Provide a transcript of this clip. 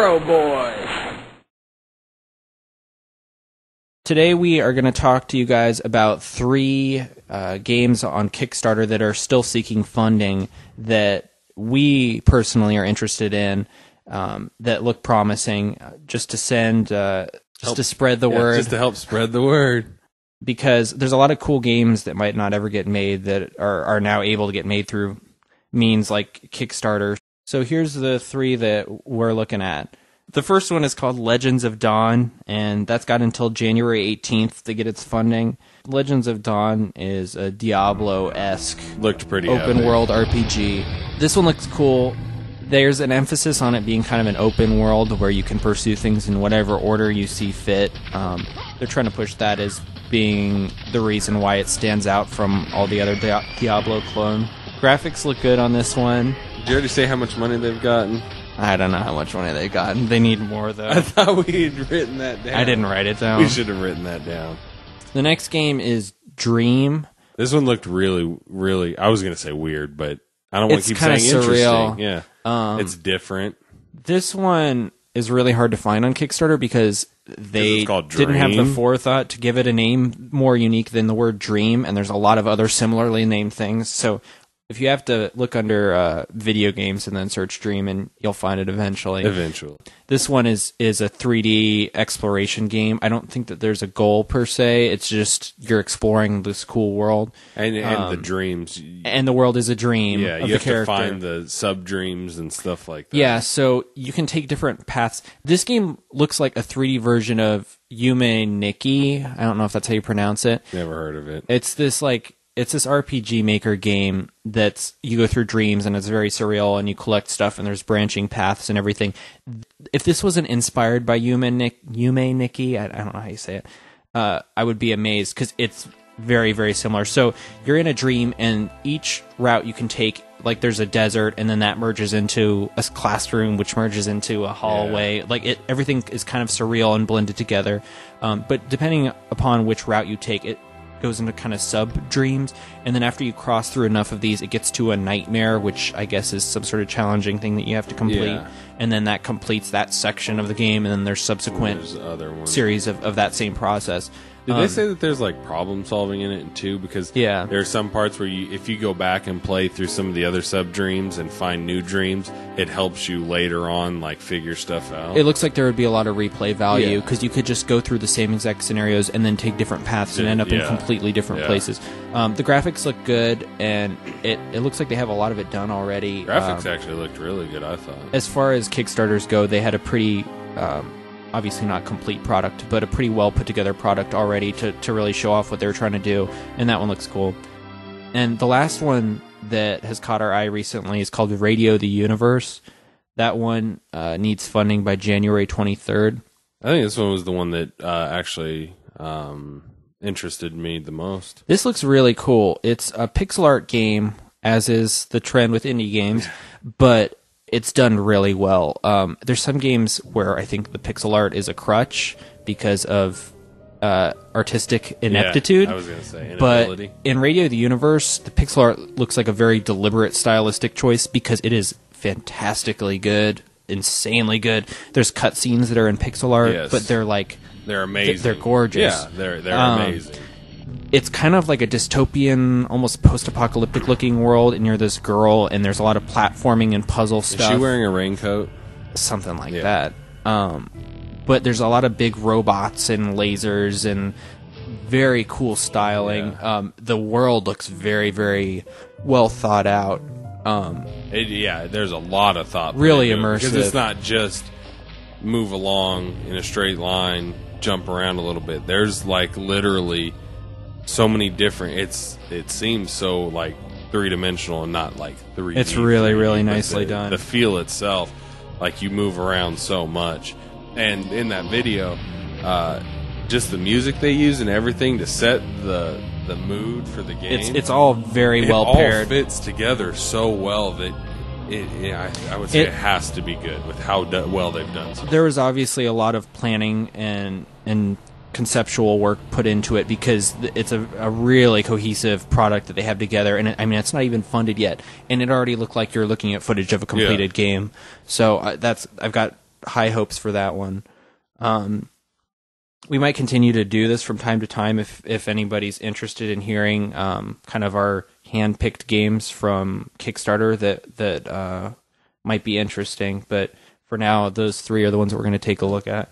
Saguaro boy. Today we are going to talk to you guys about 3 games on Kickstarter that are still seeking funding that we personally are interested in, that look promising, just to send, just to spread the word. Just to help spread the word. Because there's a lot of cool games that might not ever get made that are now able to get made through means like Kickstarter. So here's the 3 that we're looking at. The first one is called Legends of Dawn, and that's got until January 18th to get its funding. Legends of Dawn is a Diablo-esque Looked pretty open-world RPG. This one looks cool. There's an emphasis on it being kind of an open world where you can pursue things in whatever order you see fit. They're trying to push that as being the reason why it stands out from all the other Diablo clone. Graphics look good on this one. Did you already say how much money they've gotten? I don't know how much money they've gotten. They need more, though. I thought we had written that down. I didn't write it down. We should have written that down. The next game is Dream. This one looked really, really, I was going to say weird, but I don't want to keep saying surreal. Interesting. Yeah, it's different. This one is really hard to find on Kickstarter because they didn't have the forethought to give it a name more unique than the word Dream, and there's a lot of other similarly named things. So if you have to look under video games and then search Dream, and you'll find it eventually. This one is a 3D exploration game. I don't think that there's a goal per se. It's just you're exploring this cool world. And the dreams. And the world is a dream. Yeah, of you the have character. to find the sub-dreams and stuff like that. Yeah, so you can take different paths. This game looks like a 3D version of Yume Nikki. I don't know if that's how you pronounce it. Never heard of it. It's this RPG Maker game that's you go through dreams and it's very surreal and you collect stuff and there's branching paths and everything. If this wasn't inspired by Yume Nikki, I don't know how you say it, I would be amazed because it's very, very similar. So you're in a dream and each route you can take, like there's a desert and then that merges into a classroom which merges into a hallway. Yeah. Like everything is kind of surreal and blended together. But depending upon which route you take, it goes into kind of sub-dreams, and then after you cross through enough of these, it gets to a nightmare, which I guess is some sort of challenging thing that you have to complete, and then that completes that section of the game, and then there's subsequent series of that same process. Did they say that there's like problem solving in it too? Because there are some parts where if you go back and play through some of the other sub dreams and find new dreams, it helps you later on like figure stuff out. It looks like there would be a lot of replay value because you could just go through the same exact scenarios and then take different paths and end up in completely different places. The graphics look good, and it looks like they have a lot of it done already. Graphics actually looked really good, I thought. As far as Kickstarters go, they had a pretty obviously not complete product, but a pretty well put together product already to really show off what they were trying to do, and that one looks cool. And the last one that has caught our eye recently is called Radio the Universe. That one needs funding by January 23rd. I think this one was the one that actually interested me the most. This looks really cool. It's a pixel art game, as is the trend with indie games, but it's done really well. There's some games where I think the pixel art is a crutch because of artistic ineptitude. I was going to say inability. But in Radio the Universe, the pixel art looks like a very deliberate stylistic choice because it is fantastically good, insanely good. There's cutscenes that are in pixel art, but they're amazing. They're gorgeous. Yeah, they're amazing. It's kind of like a dystopian, almost post-apocalyptic looking world, and you're this girl, and there's a lot of platforming and puzzle stuff. Is she wearing a raincoat? Something like that. But there's a lot of big robots and lasers and very cool styling. The world looks very, very well thought out. There's a lot of thought. Really immersive. Because it's not just move along in a straight line, jump around a little bit. There's like literally so many different. It seems so like 3-dimensional and not like 3D. It's really, really nicely done. The feel itself, like you move around so much. And in that video, just the music they use and everything to set the mood for the game. It's all very well paired. It all fits together so well that I would say it has to be good with how well they've done. There was obviously a lot of planning and conceptual work put into it because it's a really cohesive product that they have together, and it's not even funded yet, and it already looked like you're looking at footage of a completed game. So I've got high hopes for that one. We might continue to do this from time to time if anybody's interested in hearing kind of our hand-picked games from Kickstarter that might be interesting. But for now, those three are the ones that we're going to take a look at.